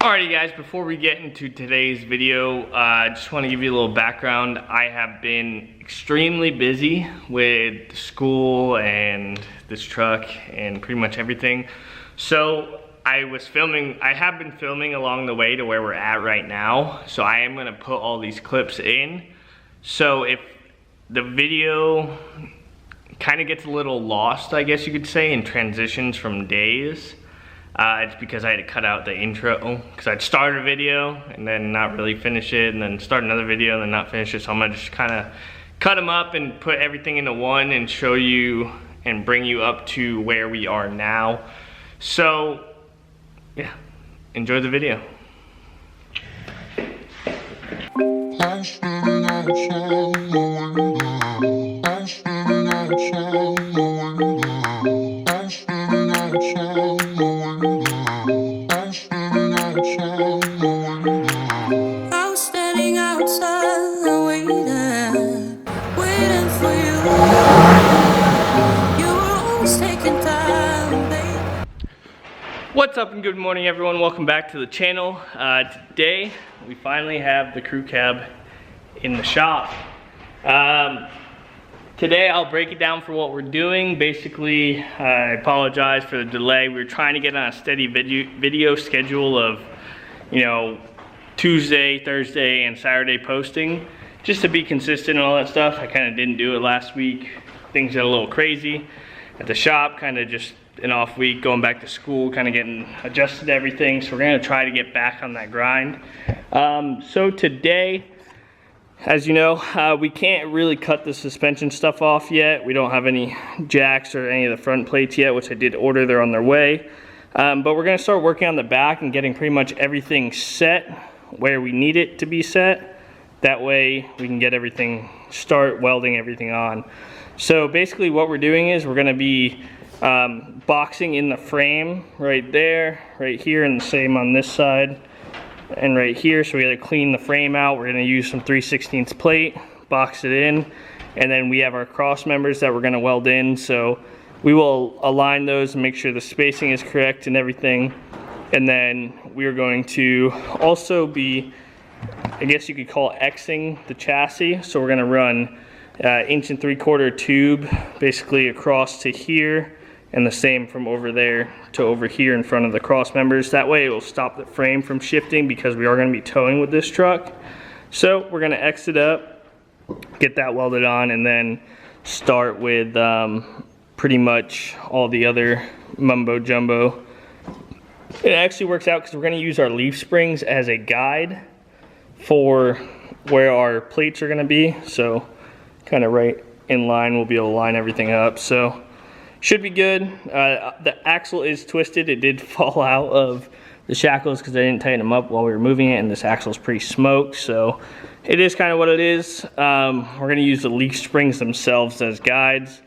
Alrighty guys, before we get into today's video, I just want to give you a little background. I have been extremely busy with school and this truck and pretty much everything. So I have been filming along the way to where we're at right now. So I am going to put all these clips in. So if the video kind of gets a little lost, I guess you could say, in transitions from days, it's because I had to cut out the intro, because I'd start a video and then not really finish it, and then start another video and then not finish it. So I'm gonna just kind of cut them up and put everything into one and show you and bring you up to where we are now. So yeah, enjoy the video. What's up and good morning everyone, welcome back to the channel. Today we finally have the crew cab in the shop. Today I'll break it down for what we're doing. Basically, I apologize for the delay. We were trying to get on a steady video schedule of, you know, Tuesday, Thursday, and Saturday posting, just to be consistent and all that stuff. I kind of didn't do it last week. Things got a little crazy at the shop, kind of just an off week, going back to school, kind of getting adjusted to everything. So we're gonna try to get back on that grind. So today, as you know, we can't really cut the suspension stuff off yet. We don't have any jacks or any of the front plates yet, which I did order. They're on their way. But we're gonna start working on the back and getting pretty much everything set where we need it to be set. That way we can get everything, start welding everything on. So basically what we're doing is we're gonna be boxing in the frame right there, right here, and the same on this side and right here. So we gotta clean the frame out. We're gonna use some 3/16 plate, box it in, and then we have our cross members that we're gonna weld in. So we will align those and make sure the spacing is correct and everything. And then we're going to also be, I guess you could call Xing the chassis. So we're gonna run 1 3/4 tube basically across to here, and the same from over there to over here in front of the cross members. That way it will stop the frame from shifting, because we are going to be towing with this truck. So we're going to X it up, get that welded on, and then start with pretty much all the other mumbo jumbo. It actually works out because we're going to use our leaf springs as a guide for where our plates are going to be. So kind of right in line, we'll be able to line everything up. So should be good. The axle is twisted. It did fall out of the shackles because I didn't tighten them up while we were moving it, and this axle is pretty smoked, so it is kind of what it is. We're going to use the leaf springs themselves as guides.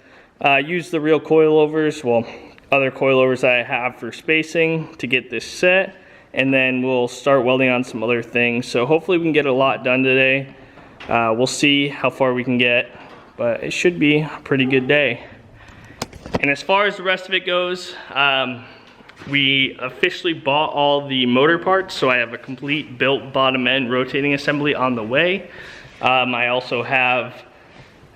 Use the real coilovers, well, other coilovers that I have for spacing to get this set, and then we'll start welding on some other things. So hopefully we can get a lot done today. We'll see how far we can get, but it should be a pretty good day. And as far as the rest of it goes, we officially bought all the motor parts, so I have a complete built bottom end rotating assembly on the way. I also have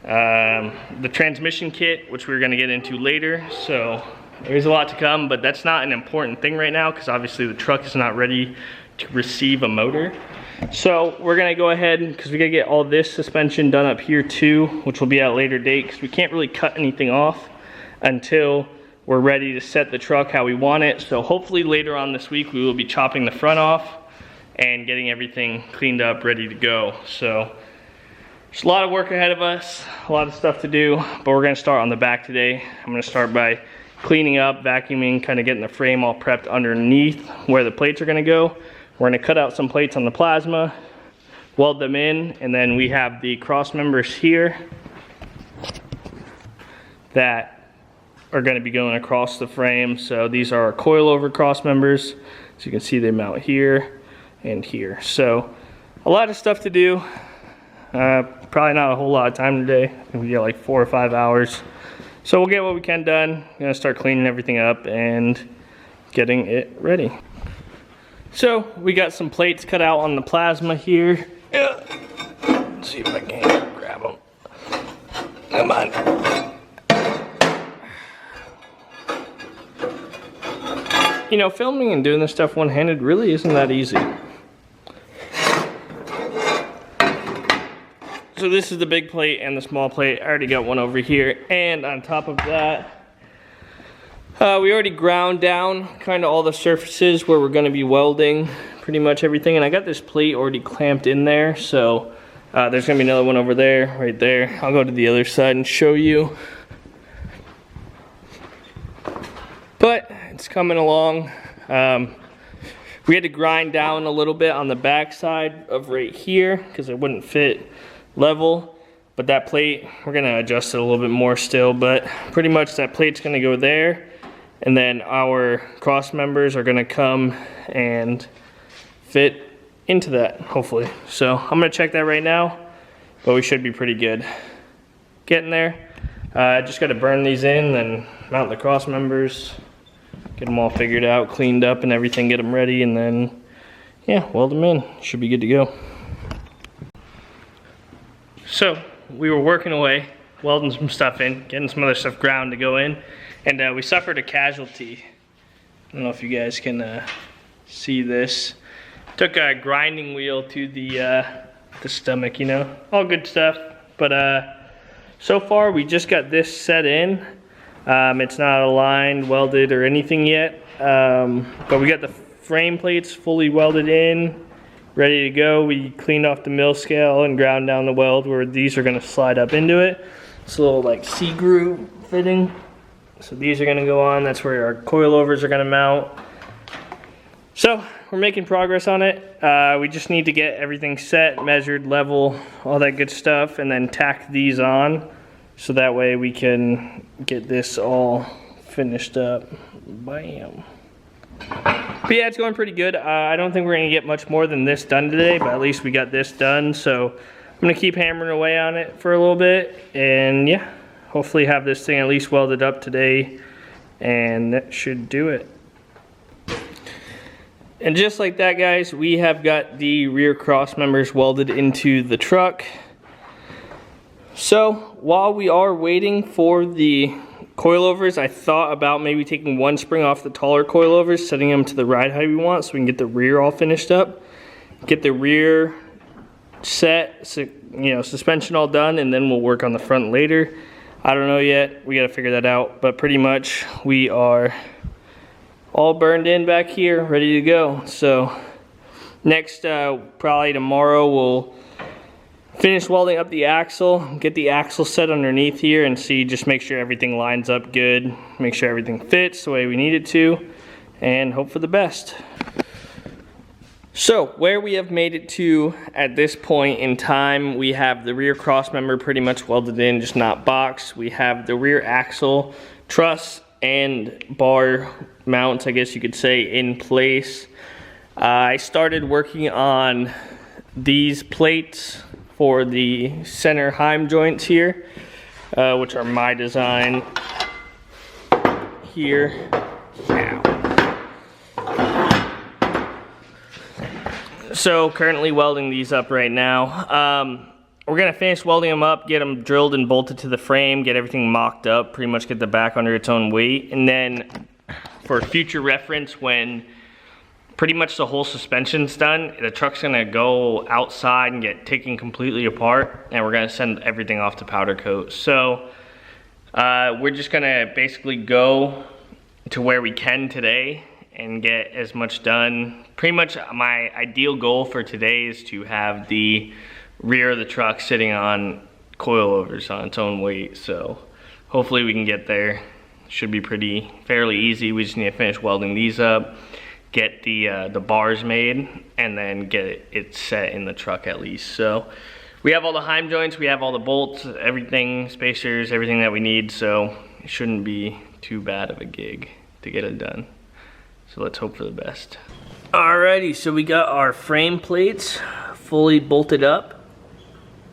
the transmission kit, which we're going to get into later, so there's a lot to come, but that's not an important thing right now because obviously the truck is not ready to receive a motor. So we're going to go ahead, because we got to get all this suspension done up here too, which will be at a later date, because we can't really cut anything off until we're ready to set the truck how we want it. So hopefully later on this week we will be chopping the front off and getting everything cleaned up, ready to go. So there's a lot of work ahead of us, a lot of stuff to do, but we're gonna start on the back today. I'm gonna start by cleaning up, vacuuming, kind of getting the frame all prepped underneath where the plates are gonna go. We're gonna cut out some plates on the plasma, weld them in, and then we have the cross members here that are going to be going across the frame. So these are our coilover cross members. So you can see they mount here and here. So a lot of stuff to do. Probably not a whole lot of time today. I think we got like 4 or 5 hours. So we'll get what we can done. I'm gonna start cleaning everything up and getting it ready. So we got some plates cut out on the plasma here. Yeah. Let's see if I can grab them. Come on. You know, filming and doing this stuff one-handed really isn't that easy. So this is the big plate and the small plate. I already got one over here. And on top of that, we already ground down kind of all the surfaces where we're gonna be welding pretty much everything. And I got this plate already clamped in there. So there's gonna be another one over there, right there. I'll go to the other side and show you. But it's coming along. We had to grind down a little bit on the back side of right here because it wouldn't fit level, but that plate, we're gonna adjust it a little bit more still, but pretty much that plate's gonna go there, and then our cross members are gonna come and fit into that, hopefully. So I'm gonna check that right now, but we should be pretty good. Getting there. Just gotta burn these in, then mount the cross members, get them all figured out, cleaned up and everything, get them ready, and then, yeah, weld them in. Should be good to go. So we were working away, welding some stuff in, getting some other stuff ground to go in, and we suffered a casualty. I don't know if you guys can see this. Took a grinding wheel to the stomach, you know, all good stuff. But so far we just got this set in. It's not aligned, welded, or anything yet, but we got the frame plates fully welded in, ready to go. We cleaned off the mill scale and ground down the weld where these are gonna slide up into it. It's a little like C-groove fitting. So these are gonna go on. That's where our coilovers are gonna mount. So we're making progress on it. We just need to get everything set, measured, level, all that good stuff, and then tack these on. So that way we can get this all finished up. Bam. But yeah, it's going pretty good. I don't think we're gonna get much more than this done today, but at least we got this done. So I'm gonna keep hammering away on it for a little bit, and yeah, hopefully have this thing at least welded up today, and that should do it. And just like that, guys, we have got the rear cross members welded into the truck. So while we are waiting for the coilovers, I thought about maybe taking one spring off the taller coilovers, setting them to the ride height we want so we can get the rear all finished up, get the rear set, so, you know, suspension all done, and then we'll work on the front later. I don't know yet, we gotta figure that out, but pretty much we are all burned in back here, ready to go. So next, probably tomorrow, we'll finish welding up the axle, get the axle set underneath here, and see, just make sure everything lines up good, make sure everything fits the way we need it to, and hope for the best. So where we have made it to at this point in time, we have the rear cross member pretty much welded in, just not boxed. We have the rear axle truss and bar mounts, I guess you could say, in place. I started working on these plates for the center heim joints here, which are my design here. So currently welding these up right now. We're gonna finish welding them up, get them drilled and bolted to the frame, get everything mocked up, pretty much get the back under its own weight, and then for future reference, when pretty much the whole suspension's done, the truck's gonna go outside and get taken completely apart, and we're gonna send everything off to powder coat. So we're just gonna basically go to where we can today and get as much done. Pretty much my ideal goal for today is to have the rear of the truck sitting on coilovers on its own weight. So hopefully we can get there. Should be fairly easy. We just need to finish welding these up, get the bars made, and then get it set in the truck at least. So we have all the heim joints, we have all the bolts, everything, spacers, everything that we need, so it shouldn't be too bad of a gig to get it done. So let's hope for the best. Alrighty, so we got our frame plates fully bolted up,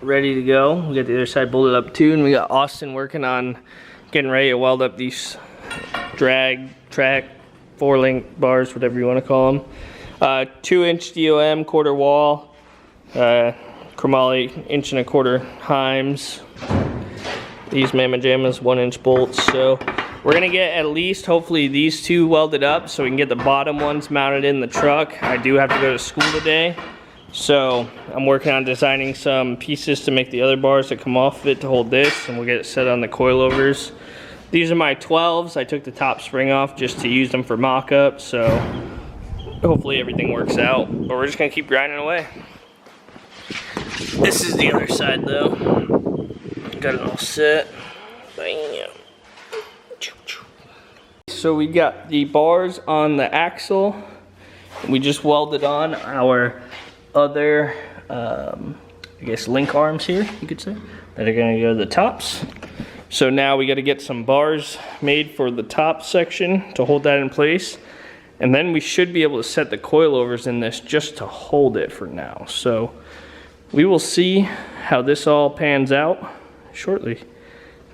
ready to go. We got the other side bolted up too, and we got Austin working on getting ready to weld up these drag, track, 4-link bars, whatever you want to call them. 2-inch DOM quarter wall, chromoly 1.25" Heims. These Mamma Jammas 1-inch bolts. So we're gonna get at least hopefully these two welded up so we can get the bottom ones mounted in the truck. I do have to go to school today, so I'm working on designing some pieces to make the other bars that come off of it to hold this, and we'll get it set on the coilovers. These are my 12s. I took the top spring off just to use them for mock-up, so hopefully everything works out. But we're just gonna keep grinding away. This is the other side though. Got it all set. Bam. So we got the bars on the axle. We just welded on our other, I guess, link arms here, you could say, that are gonna go to the tops. So now we gotta get some bars made for the top section to hold that in place. And then we should be able to set the coilovers in this just to hold it for now. So we will see how this all pans out shortly.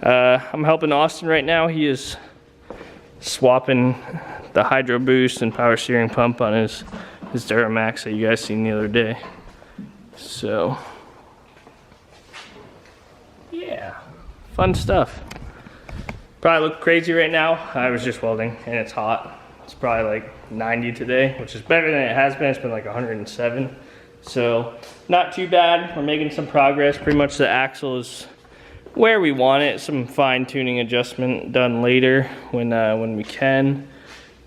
I'm helping Austin right now. He is swapping the hydro boost and power steering pump on his Duramax that you guys seen the other day. So yeah, fun stuff. Probably look crazy right now. I was just welding and it's hot. It's probably like 90 today, which is better than it has been. It's been like 107. So not too bad. We're making some progress. Pretty much the axle is where we want it. Some fine tuning adjustment done later when we can,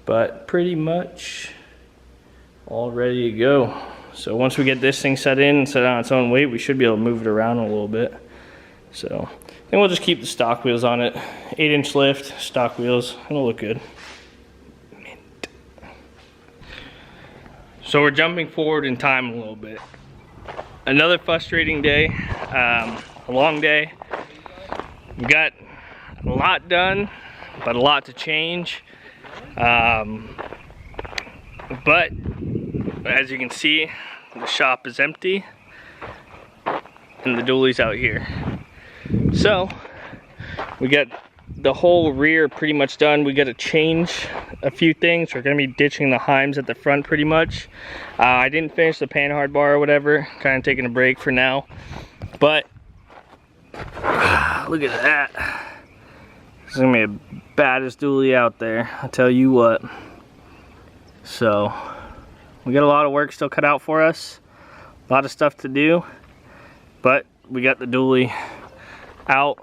but pretty much all ready to go. So once we get this thing set in and set on its own weight, we should be able to move it around a little bit. So then we'll just keep the stock wheels on it. 8-inch lift, stock wheels, it'll look good. So we're jumping forward in time a little bit. Another frustrating day, a long day. We got a lot done, but a lot to change. But as you can see, the shop is empty and the dually's out here. So we got the whole rear pretty much done. We got to change a few things. We're going to be ditching the Heims at the front pretty much. I didn't finish the panhard bar or whatever, kind of taking a break for now, but look at that. This is gonna be the baddest dually out there, I'll tell you what. So we got a lot of work still cut out for us, a lot of stuff to do, but we got the dually out,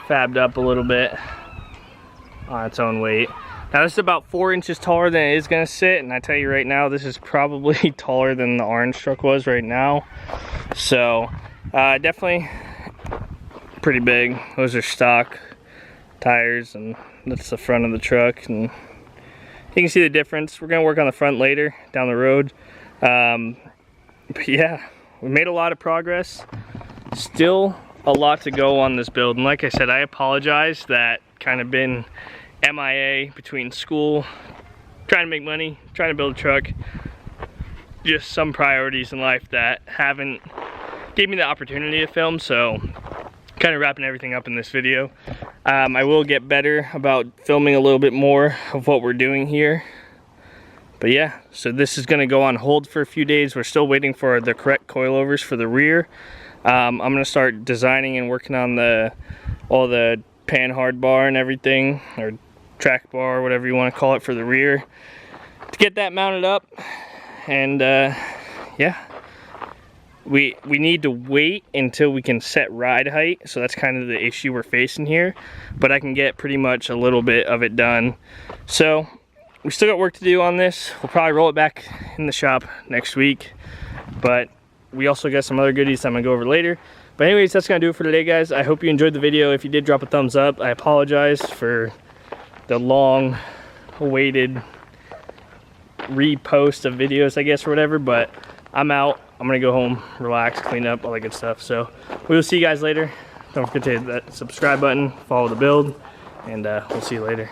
fabbed up a little bit on its own weight. Now this is about 4 inches taller than it is gonna sit, and I tell you right now, this is probably taller than the orange truck was right now. So definitely pretty big. Those are stock tires, and that's the front of the truck, and you can see the difference. We're gonna work on the front later down the road. But yeah, we made a lot of progress. Still a lot to go on this build, and like I said, I apologize that kind of been MIA between school, trying to make money, trying to build a truck, just some priorities in life that haven't gave me the opportunity to film. So kind of wrapping everything up in this video. I will get better about filming a little bit more of what we're doing here. But yeah, so this is gonna go on hold for a few days. We're still waiting for the correct coilovers for the rear. I'm gonna start designing and working on all the panhard bar and everything, or track bar, whatever you want to call it, for the rear, to get that mounted up. And yeah, we need to wait until we can set ride height, so that's kind of the issue we're facing here, but I can get pretty much a little bit of it done. So we still got work to do on this. We'll probably roll it back in the shop next week, but we also got some other goodies I'm gonna go over later. But anyways, that's gonna do it for today, guys. I hope you enjoyed the video. If you did, drop a thumbs up. I apologize for the long awaited repost of videos, I guess, or whatever, but I'm out. I'm gonna go home, relax, clean up, all that good stuff. So we will see you guys later. Don't forget to hit that subscribe button, follow the build, and we'll see you later.